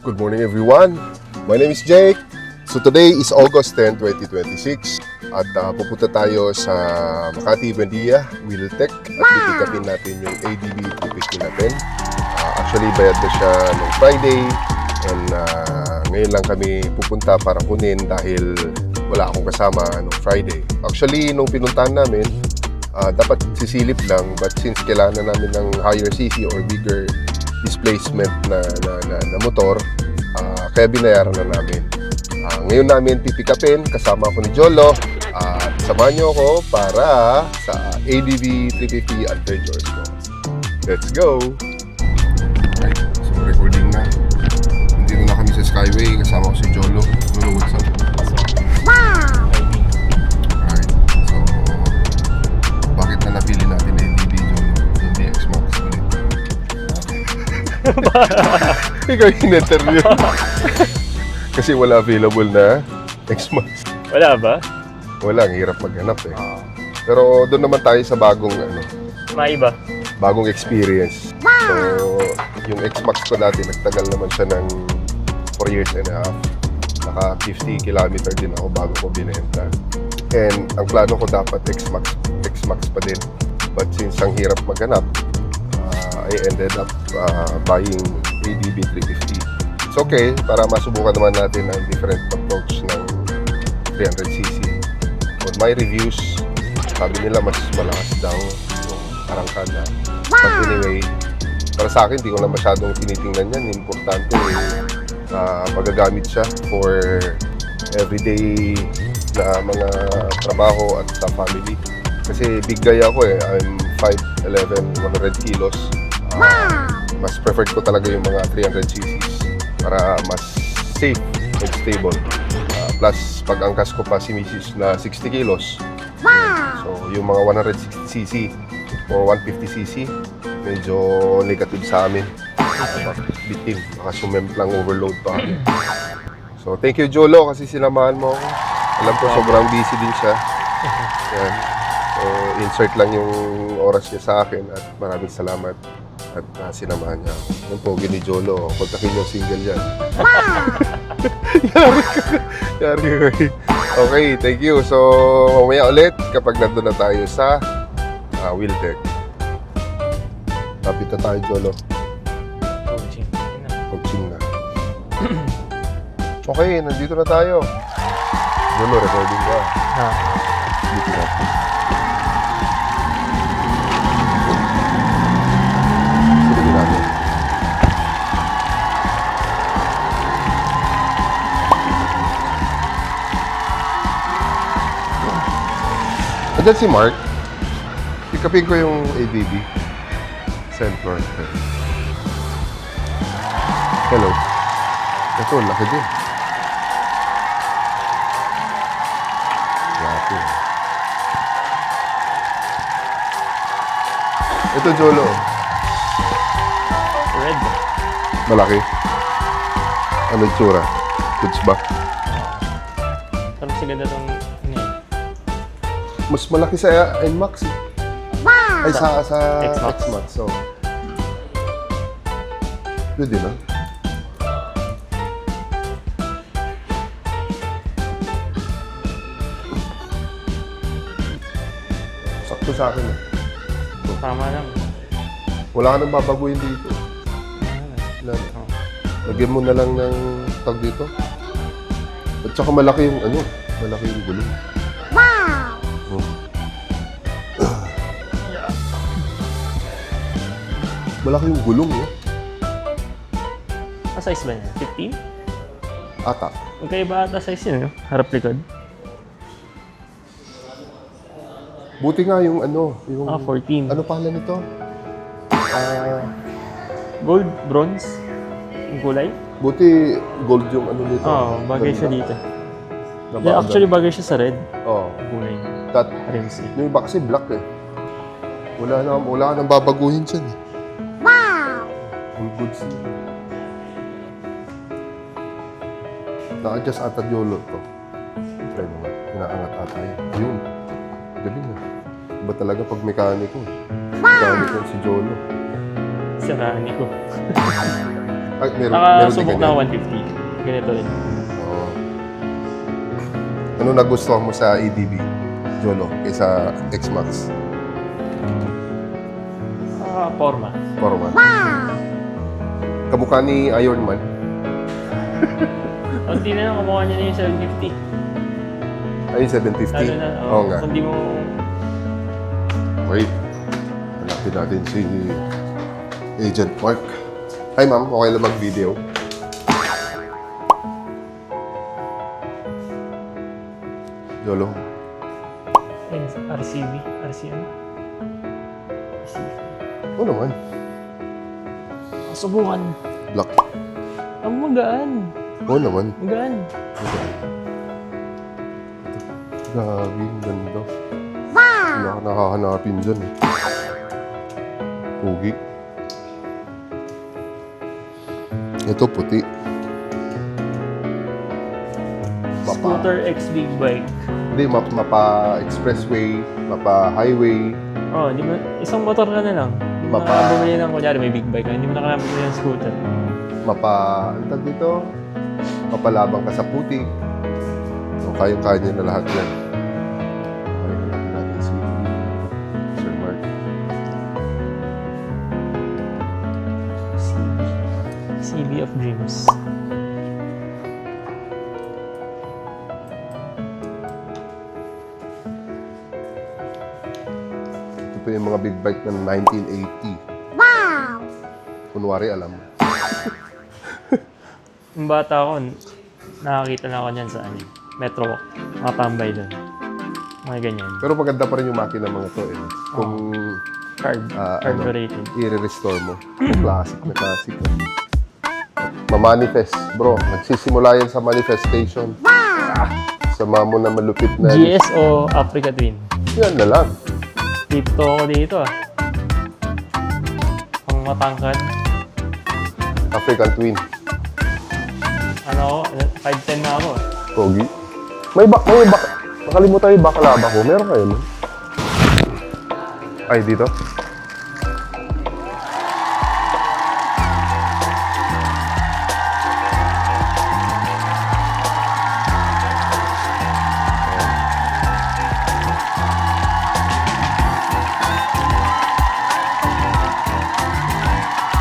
Good morning everyone. My name is Jake. So today is August 10, 2026 at pupunta tayo sa Makati Buendia Wheeltech at pipick-upin natin yung ADB 350 natin. Actually bayad na siya nung Friday and ngayon lang kami pupunta para kunin dahil wala akong kasama nung Friday. Actually nung pinuntahan namin dapat sisilip lang, but since kailangan namin ng higher CC or bigger displacement na motor, kaya binayaran na namin. Ngayon namin pipikapin kasama ko ni Jolo at samahan niyo ako para sa ADB 350 Adventures ko. Let's go! Right, so recording na. Nandito na kami sa Skyway, kasama ko si Jolo. Jolo, what's up? Alright, so bakit na napili natin ADB Jolo? Hindi X-Max ulit. Ikaw yung interview. Kasi wala available na X-Max. Wala ba? Wala, ang hirap maghanap eh. Pero doon naman tayo sa bagong Maiba. bagong experience. So, yung X-Max ko dati, nagtagal naman siya ng 4 years and a half. Naka 50 kilometer din ako bago ko binenta. And ang plano ko dapat X-Max pa din. But since ang hirap maghanap, I ended up buying ADB 350. It's okay, para masubukan naman natin ang different approach ng 300cc. On my reviews, sabi nila mas malakas daw yung arangkada. But anyway, para sa akin, di ko na masyadong tinitingnan yan. Importante magagamit siya for everyday na mga trabaho at sa family. Kasi big guy ako eh. I'm 5'11", 100 kilos. Mas preferred ko talaga yung mga 300cc's para mas safe and stable. Plus, pag angkas ko pa si Mrs. na 60 kilos. So, yung mga 160cc or 150cc, medyo negative sa amin. Bitin, baka sumemplang overload pa kami. So, thank you Jolo kasi sinamahan mo ako. Alam ko sobrang busy din siya. Yan. So, insert lang yung oras niya sa akin at maraming salamat at sinamahan niya ako. Yung pogi ni Jolo, kontakin yung single yan. Yari ko. Okay, thank you. So, mamaya ulit kapag nandun na tayo sa Wheeltech. Lapit na tayo, Jolo. Coaching na. Okay, nandito na tayo. Jolo, recording ka. Dito na. Silipin natin. Andyan si Mark. Pick-upin ko yung ABB. Central. Hello. Ito, laki din. Laki. Ito, Jolo. Red. Malaki. Ano yung tsura? Goods ba? Parang siganda tong Mas malaki sa NMAX eh. Ay, sa X-Max. X-Max. So, pwede na. Sakto sa akin eh. Tama lang. Wala ka nang babaguhin dito. Wala na. Lagyan mo na lang ng tag dito. At saka malaki yung malaki yung gulong. Malaki yung gulong, eh. Ang size ba niya? 15? Ata. Magkaiba ata size yun, no? Harap likod. Buti nga yung yung... 14. Ano pangalan nito? Gold, bronze, yung kulay. Buti gold yung nito. Oo, bagay siya dito. Ganda. Yeah, actually, bagay siya sa red. Oo. Kulay niya. That, Rims eh. yung iba kasi black eh. Wala ka nang babaguhin dyan eh. All goods. Naka-adjust ata Jolo to. Try mo nga. Inaangat ata yun. Ayun. Galing ah. Iba talaga pag mekaniko. Mekaniko si Jolo. Sarani ko. Ay, meron din Nakasubok na ganyan. 150. Ganito rin. Oo. Ano nagustuhan mo sa ADB, Jolo, kaysa X-Max? Forma. Forma. Kamukha ni Iron Man. Kunti na lang, kumuha niya na yung 750. Ay, 750. Lalo na, Oo nga. Kung di mo... Wait. Hanapin natin si Agent Mark. Hi ma'am, okay lang mag-video. Jolo. Ayun, RCB. RCM. RCB. Oo naman. Subukan. Black. Ang magaan. Oo naman. Magaan. Grabe, ang ganda. Wala ka nakahanapin dyan eh. Pugi. Ito puti. Scooter X Big Bike. Hindi, mapa expressway, mapa highway. Oh, di mo, isang motor ka na lang. Hindi mo Mapa- na bumili ng, kunyari may big bike ka, hindi mo na kailangan bumili ng scooter. Ano tawag dito? Mapalabang ka sa puti. So, kayang-kaya niya na lahat yan. Okay, hanapin natin si Sir Mark. CB of Dreams. Ito po yung mga big bike ng 1980. Wow! Kunwari, alam mo. Yung bata ako, nakakita na ako niyan sa Metro Walk. Makatambay doon. Mga ganyan. Pero maganda pa rin yung makina mga to eh. Kung Carbureted. i-restore mo. Classic na classic. Ma-manifest. Bro, nagsisimula yan sa manifestation. Sama mo na malupit na. GS o Africa Twin? Yan na lang. Dito ako dito Pang matangkad. African Twin. Ano ako, 5'10 na ako Pogi. Nakalimutan yung bakalaba ko. Meron kayo, no? Ay, dito?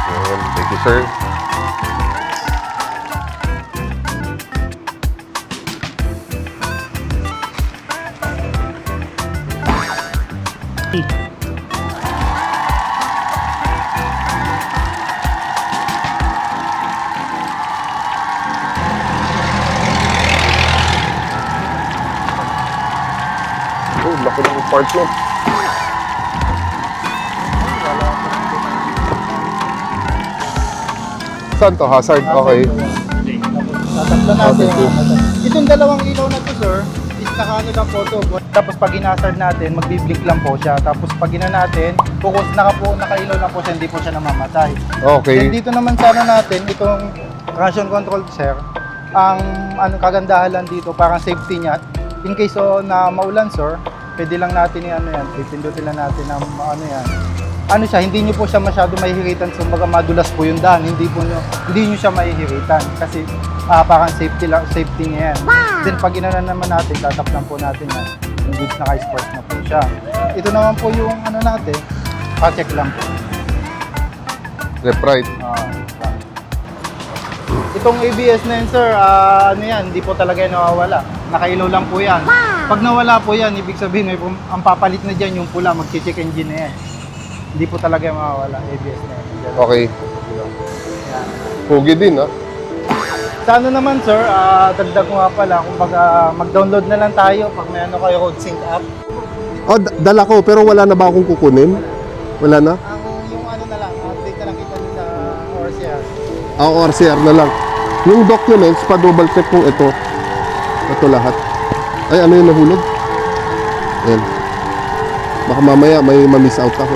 Ayan, thank you, sir. Oh, laki ng parts mo. Saan to? Hazard? Okay. Tatakla natin. thank you. Itong dalawang ilaw na to, sir, is nakaano lang po to. Tapos pag inasard natin, magbiblink lang po siya. Tapos pag ina natin, nakailaw lang po siya, hindi po siya namamatay. Okay. Then dito naman sa ano natin, itong traction control, sir, ang kagandahan lang dito, parang safety niya. In case na maulan, sir, pwede lang natin pipindutin lang natin ang hindi niyo po siya masyado mahihiritan, so baga madulas po yung daan, hindi niyo siya mahihiritan kasi parang safety niya yan. Then pag inanan naman natin, tataplan po natin yan. Yung goods naka-sport na po siya. Ito naman po yung natin, pa-check lang po. Left, right. Itong ABS na yun, sir, hindi po talaga yan nawawala. Nakailaw lang po yan. Pag nawala po yan, ibig sabihin, ang papalit na dyan yung pula, mag-check engine na yan. Hindi po talaga yung mawawala, ABS na yan. Okay. Pugi din, ha? Sa ano naman, sir, dagdag ko nga pala, kumbaga mag-download na lang tayo pag may kayo road sync app. Oh, dala ko, pero wala na ba akong kukunin? Wala na? Yung na lang, update na lang kita sa ORCR. RCR na lang. Yung documents, pa-double check kung ito. Ito lahat. Ay, ano yung nahulog? Ayan. Baka mamaya may ma-miss out ako.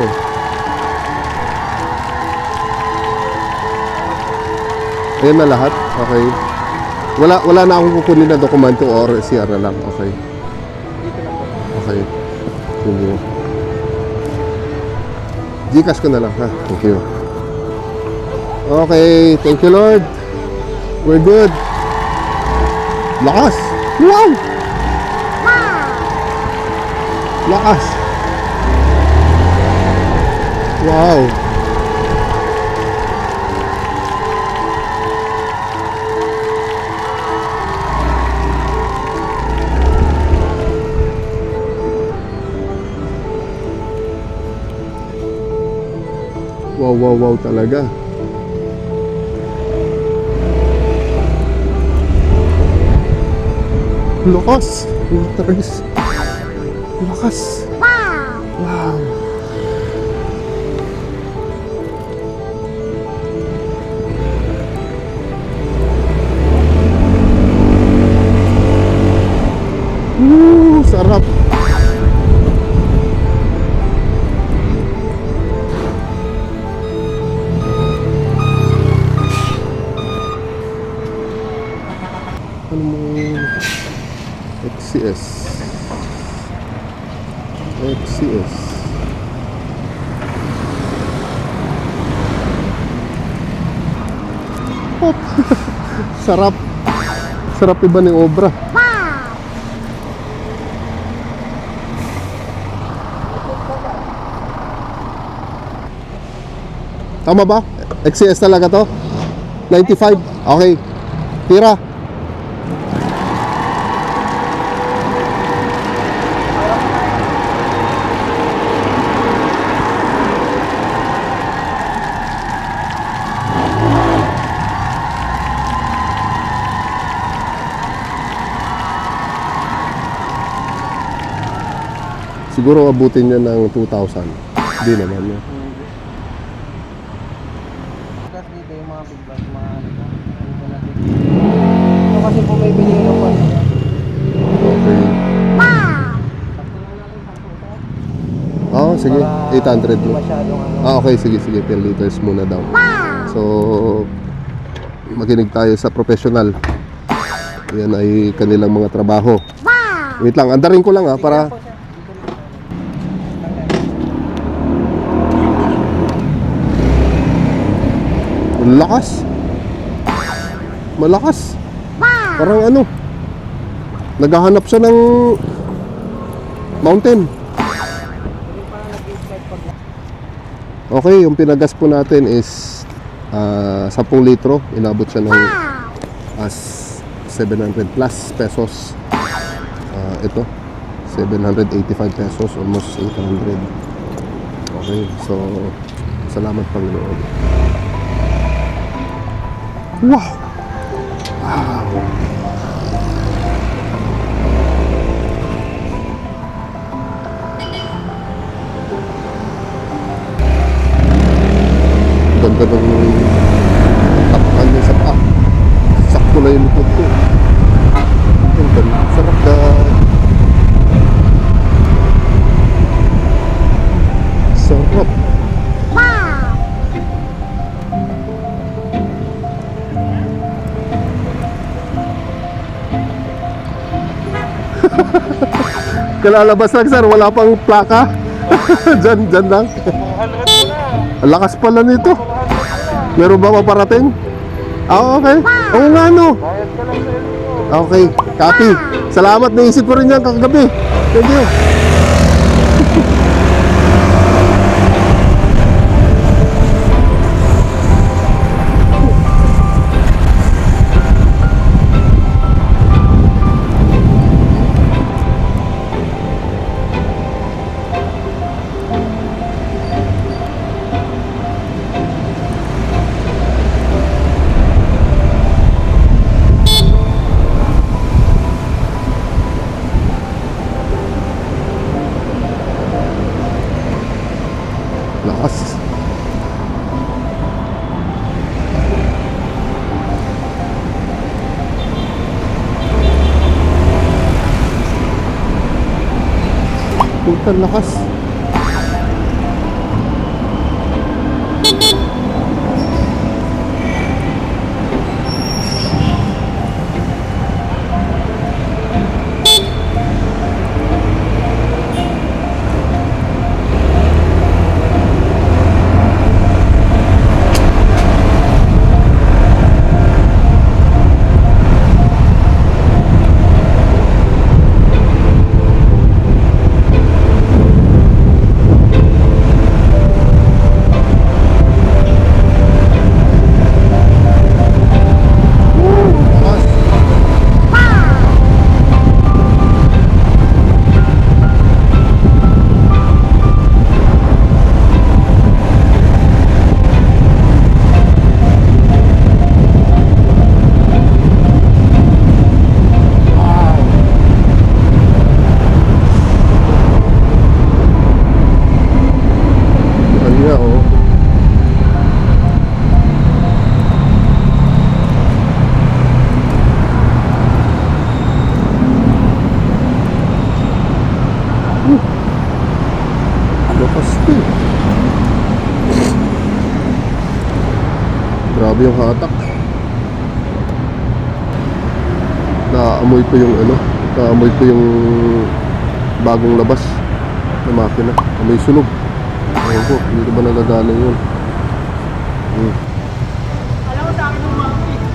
Ayan na lahat. Okay. Wala na akong kukunin na dokumento or CR na lang. Okay. Okay. Sige. Gcash ko na lang, ha? Thank you. Okay, thank you Lord. We're good. Lakas. Wow. Lakas. Wow. Wow, wow, wow talaga. Lakas. Lakas. Lakas. Wow. Sarap. Ano mo? XCS. XCS. Hop. Sarap. Sarap iba ng obra. Tama ba? XCS talaga to? 95? Okay. Tira. Siguro abutin niya ng 2,000. Hindi naman yun. Dito yung mga big bag, mga ano po. Dito natin. Ito kasi po may binigay ng po. Okay. Oo, sige. 800 mo. Masyadong ano. Okay, sige, sige. 10 liters muna daw. So, makinig tayo sa professional. Yan ay kanilang mga trabaho. Wait lang, andarin ko lang para... Lakas. Malakas. Parang ano, naghahanap siya ng mountain. Okay, yung pinagas po natin is 10 litro. Inabot siya ng 700 plus pesos. Ito 785 pesos, almost 800. Okay, so salamat Panginoon. Wow! Wow! Ganda ng tapakan niya sa paa. Sakto na yung likod ko. Ang ganda. Sarap na. Sarap. Kalalabas lang sir, wala pang plaka. Dyan lang. Ang lakas pala nito. Meron ba maparating? Okay. Oo nga no. Okay, copy. Salamat, naisip ko rin yan kagabi. Thank you. Lakas. Puta lakas. Grabe yung hatak. Naamoy ko yung ano, naamoy ko yung bagong labas na makina. Amoy sunog. Ayun ko, dito ba nagagaling yun?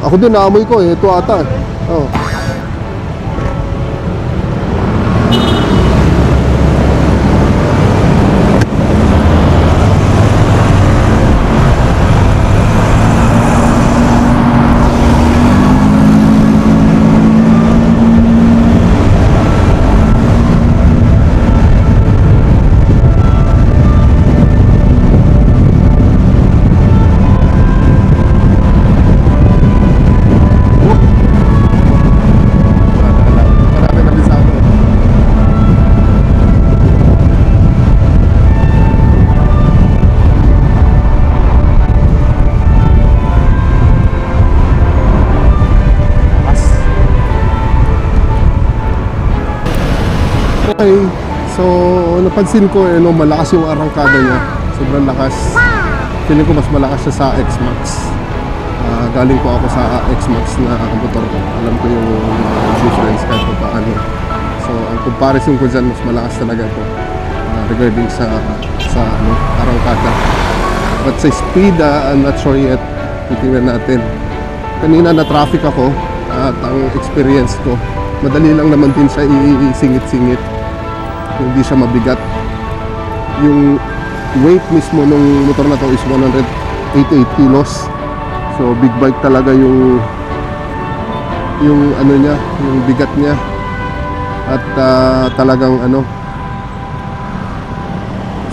Ako din naamoy ko eh, ito ata eh. Oh. Marami na bisa ako. Okay, so napansin ko eh, no, malakas yung arangkada niya. Sobrang lakas. Feeling ko mas malakas siya sa X-Max. Galing po ako sa X-Max na motor ko. Alam ko yung difference kahit pa paano. So ang comparison ko dyan, mas malakas talaga ito regarding sa ano, arangkada. But sa speed, I'm not sure yet. Titingnan natin. Kanina na traffic ako at ang experience ko, madali lang naman din siya isingit-singit. Hindi siya mabigat. Yung weight mismo ng motor na to is 188 kilos. So big bike talaga yung ano niya, yung bigat niya. At talagang ano,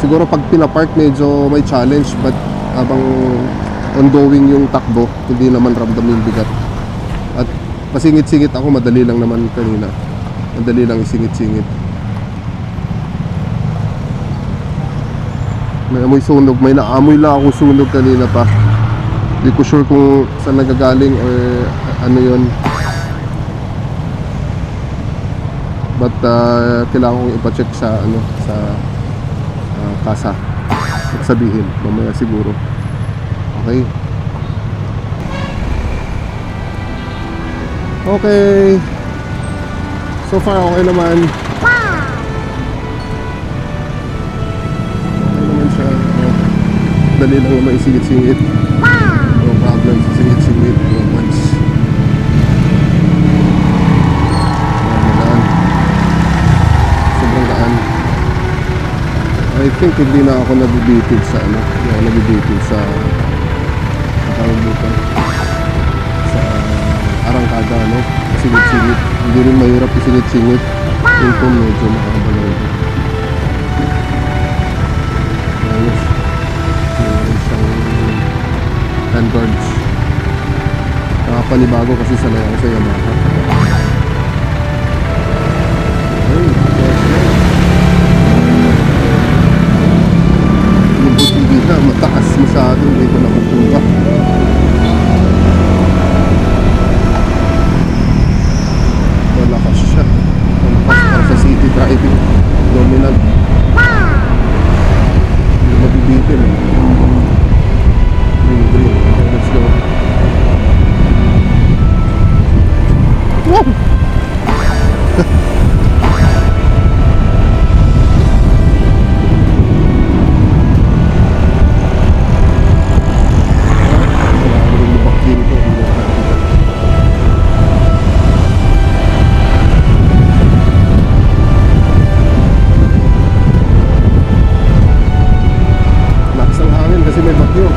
siguro pag pinapark medyo may challenge, but habang ongoing yung takbo, hindi naman ramdam yung bigat. At pasingit-singit ako, madali lang naman kanina. Madali lang isingit-singit. May amoy sunog, may naamoy lang ako sunog kanina pa. Hindi ko sure kung saan nagagaling or ano yon. But kailangan kong ipacheck sa ano, sa kasa at sabihin mamaya siguro. Okay. Okay. So far okay naman. Okay naman siya. Dali lang naman isingit-singit. No problem sa singit-singit. No once. Daan. Sobrang daan. I think hindi na ako nabibitid sa ano. Hindi ako nabibitid sa sa arangkada, no? Singit-singit. Hindi rin mahirap isingit-singit. Yung po medyo makabalaw ito. Ayos. Mayroon siyang handguards. Nakapanibago kasi sanay ako sa Yamaha. Ay, lubot hindi na. Mataas masyado. Hindi ko nakukuha. Malakas siya. Malakas para sa city driving. Dominant. Hindi mabibitin eh. Green. Let's go. Wow! Lakas ng hangin kasi may bagyo.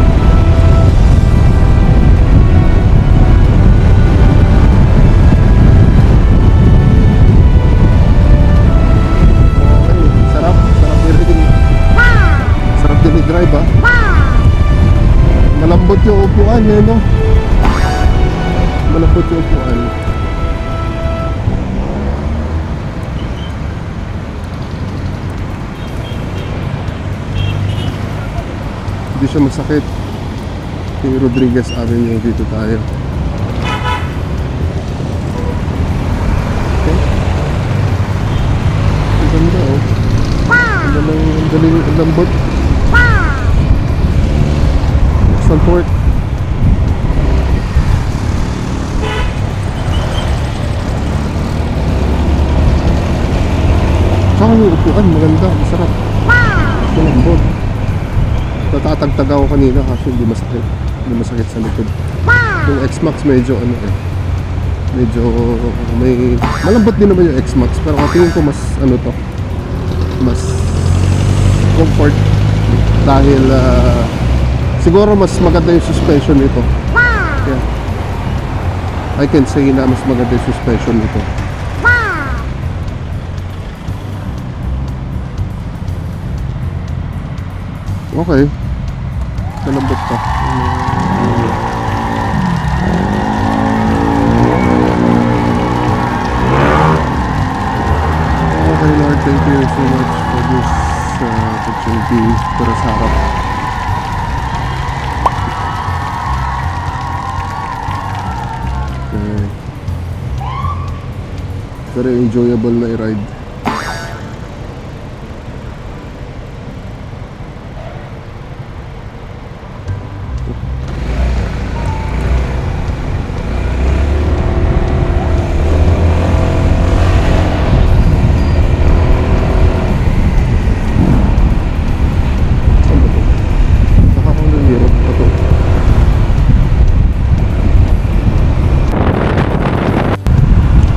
Drive malambot yung upuan eh, no? Malambot yung upuan. Hindi siya masakit. King Rodriguez Avenue, dito tayo. Okay. Ang ganda oh. Ang galing, ang lambot. Some port. upuan, maganda, masarap. Malambot. Natatagtag ako kanina kasi hindi masakit. Hindi masakit sa likod. Yung X-Max medyo ano eh. Medyo may malambot din naman yung X-Max pero tingin ko mas ano to. Mas comfort dahil siguro mas maganda yung suspension nito. Yeah. I can say na mas maganda yung suspension nito. Okay. Malambot pa. Okay Lord, thank you so much for this opportunity para sa harap. Okay. Very enjoyable na i-ride.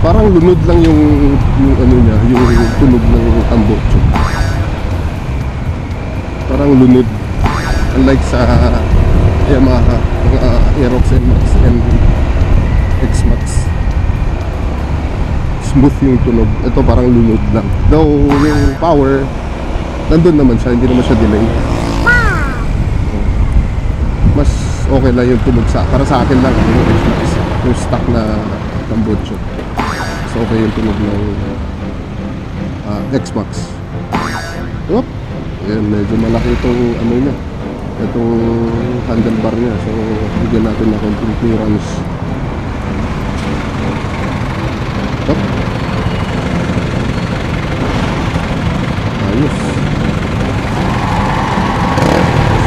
Parang lunod lang yung ano niya, yung tunog ng tambocho. Parang lunod. Unlike sa Yamaha, Aerox NMAX and X-Max. Smooth yung tunog. Ito parang lunod lang. Though yung power, nandun naman siya, hindi naman siya delay. Mas okay lang yung tunog para sa akin lang yung X-Max. Yung stock na tambocho. So okay yung tunog ng X-Max. Oop! Ayan, medyo malaki itong ano niya. Itong handlebar niya. So bigyan natin na konting clearance. Oop! Ayos.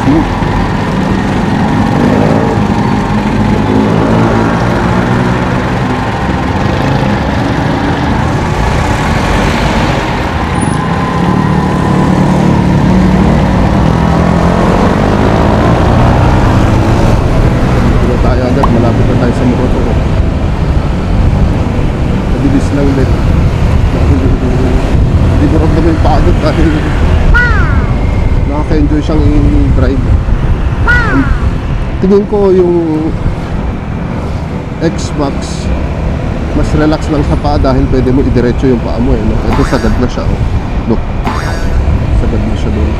Smooth. Malapit na tayo sa Morocco. Mabilis lang din. Hindi mo rin naman pagod dahil nakaka-enjoy siyang i-drive. Tingin ko yung X-Max mas relax lang sa paa dahil pwede mo idiretso yung paa mo eh. No? Ito sagad na siya. Oh. Look. Sagad na siya doon.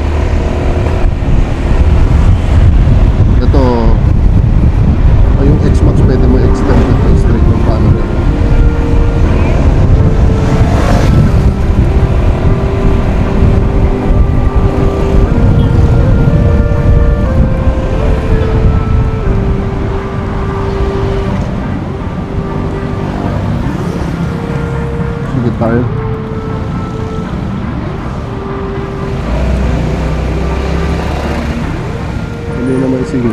Ito yung X-Max pwede mo extend ito straight yung paa rin. Sige tayo. Hindi naman sige.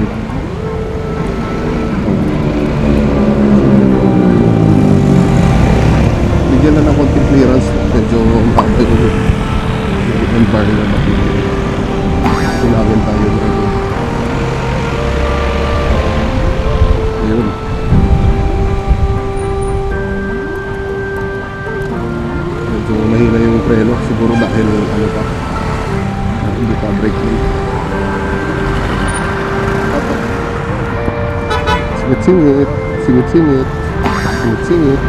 Bigyan na ng konting clearance. Medyo mahaba yung bar na makikita. Tinawin tayo na ito. Ayun. Medyo mahina yung preno. Siguro dahil ano pa. Hindi pa brake din. Singit-singit. Singit-singit. Singit-singit.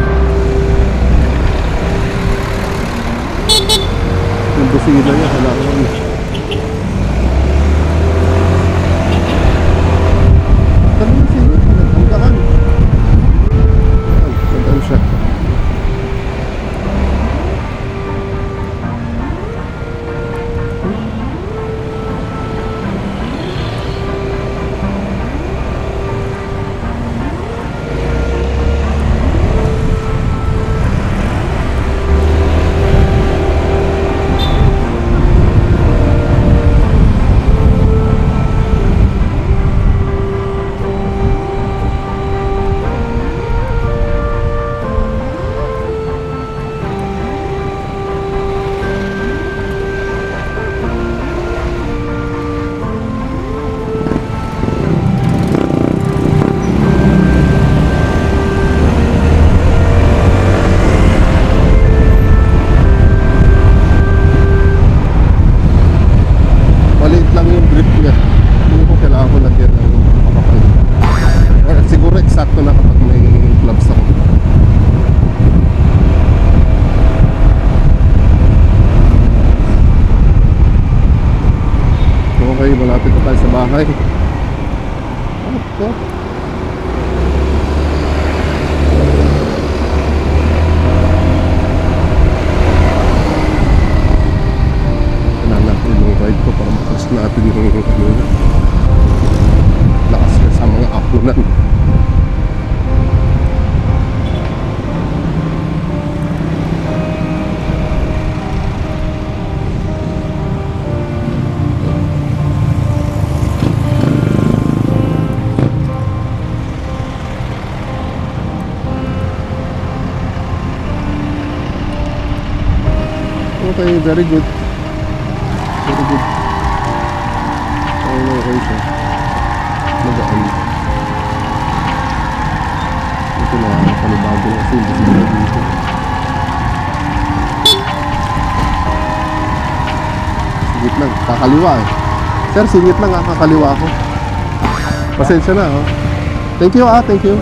Yung busina niya, kailangan tanong siya, nagtanggaan. Nagtanggaan siya. Okay, very good. Very good. Okay siya. Magaan. Ito na, panibago na kasi hindi sila dito. Singit lang, kakaliwa eh. Sir, singit lang kakaliwa ako. Pasensya na oh. Thank you thank you.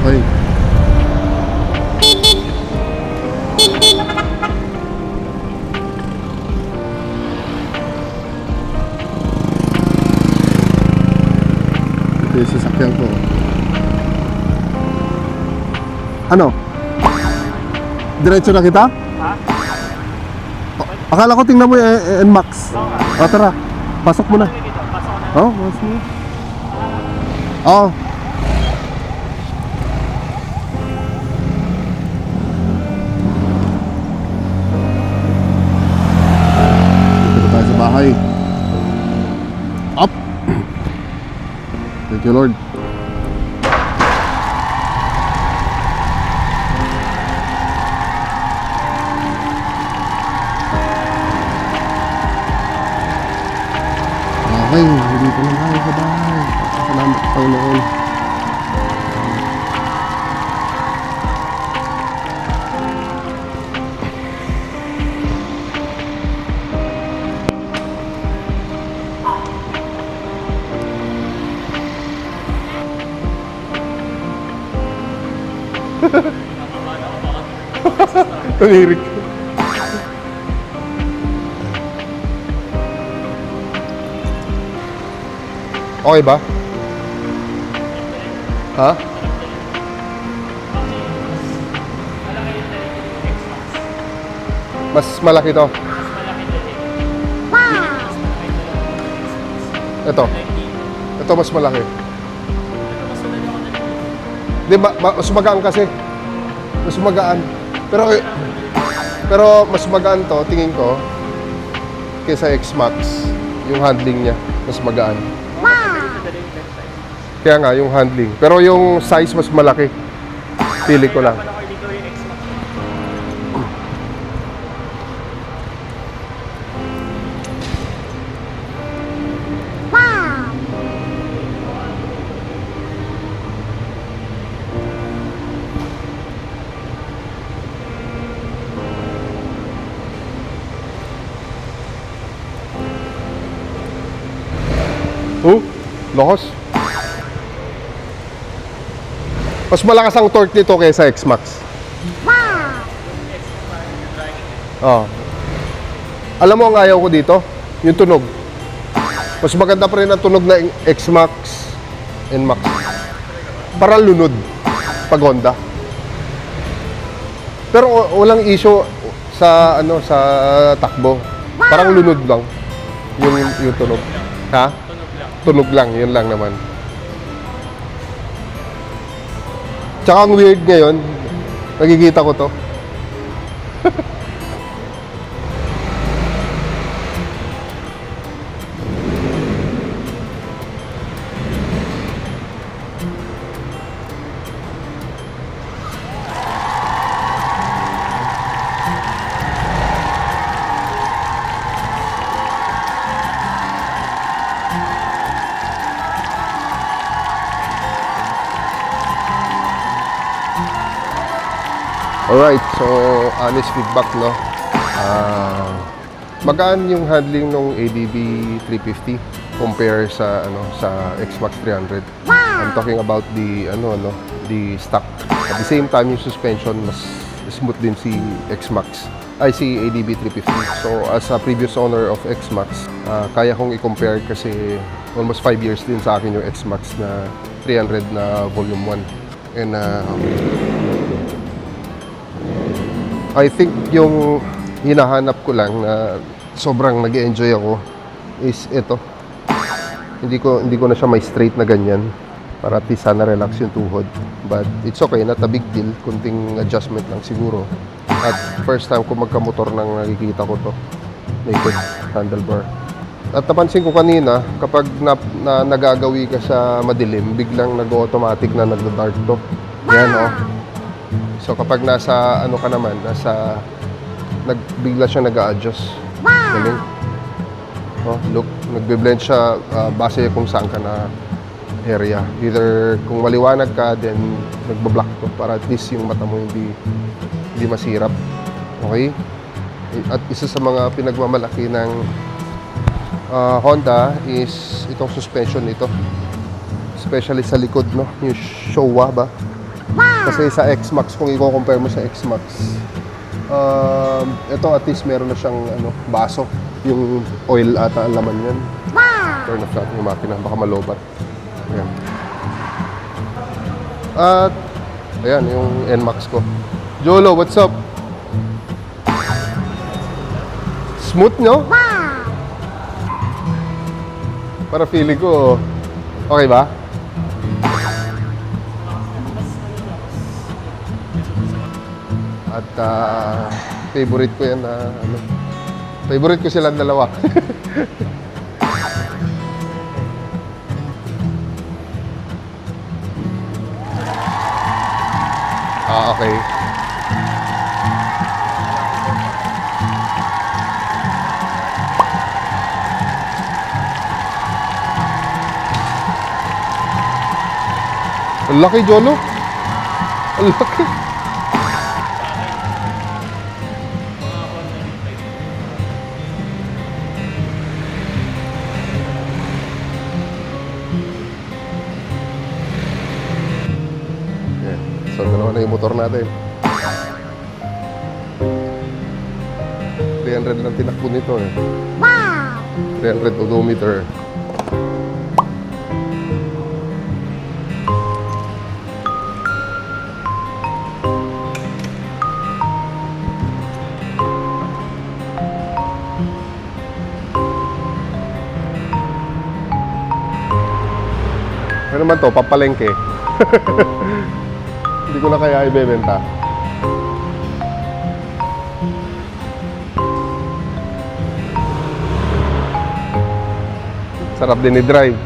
Okay. Ito yung sasakyan ko. Ano? Diretso na kita? Ha? Akala ko tingnan mo yung NMAX. O tara, pasok mo na. Pasok na. Oh, pasok mo. Oo. Dito na tayo sa bahay. Up! Thank you, Lord. Okay, dito na tayo sa bahay. Salamat sa Panginoon. Tanirik. Okay ba? Ha? Mas malaki to. Ito. Ito mas malaki. Di ba, mas magaan kasi. Mas magaan. Pero mas magaan to, tingin ko, kaysa X-Max. Yung handling niya, mas magaan. Kaya nga, yung handling. Pero yung size mas malaki. Pili ko lang. Oh, lakas. Mas malakas ang torque nito kaysa X-Max. Oh. Alam mo ang ayaw ko dito? Yung tunog. Mas maganda pa rin ang tunog na X-Max and Max. Parang lunod pag Honda. Pero walang issue sa sa takbo. Parang lunod lang yung tunog. Ha? Tunog lang, yun lang naman. Tsaka ang weird ngayon, nakikita ko to. Alright, so honest feedback, no? Magaan yung handling ng ADB 350 compare sa sa X-Max 300. I'm talking about the the stock. At the same time, yung suspension mas smooth din si X-Max. Si ADB 350. So as a previous owner of X-Max, kaya kong i-compare kasi almost 5 years din sa akin yung X-Max na 300 na volume 1. And I think yung hinahanap ko lang na sobrang nag-enjoy ako is ito. Hindi ko na siya may straight na ganyan. para at least sana relax yung tuhod. But it's okay, not a big deal. Kunting adjustment lang siguro. At first time ko magkamotor nang nakikita ko to. Naked handlebar. At napansin ko kanina, kapag nagagawi ka sa madilim, biglang nag-automatic na nagda-dark to. Yan, oh. So kapag nasa, ano ka naman, bigla siya nag-a-adjust. Galing. Oh, look, nagbe-blend siya base kung saan ka na area. Either kung maliwanag ka, then nagba-block to para at least yung mata mo hindi masirap. Okay? At isa sa mga pinagmamalaki ng Honda is itong suspension nito. Especially sa likod, no? Yung Showa ba? Kasi sa X-Max, kung i-compare mo sa X-Max, ito at least meron na siyang baso. Yung oil ata ang laman yan. Turn off natin yung makina, baka malobat. Ayan. At ayan yung NMAX ko. Jolo, what's up? Smooth, no? Para feeling ko, okay ba? At favorite ko yan na favorite ko silang dalawa. Okay. Ang laki, Jolo. Ang laki. So, dalawa na yung motor natin. 300 lang tinakbo nito eh. Wow! 300 odometer. Ano naman to? Papalengke. Hindi ko na kaya ibebenta. Sarap din i-drive.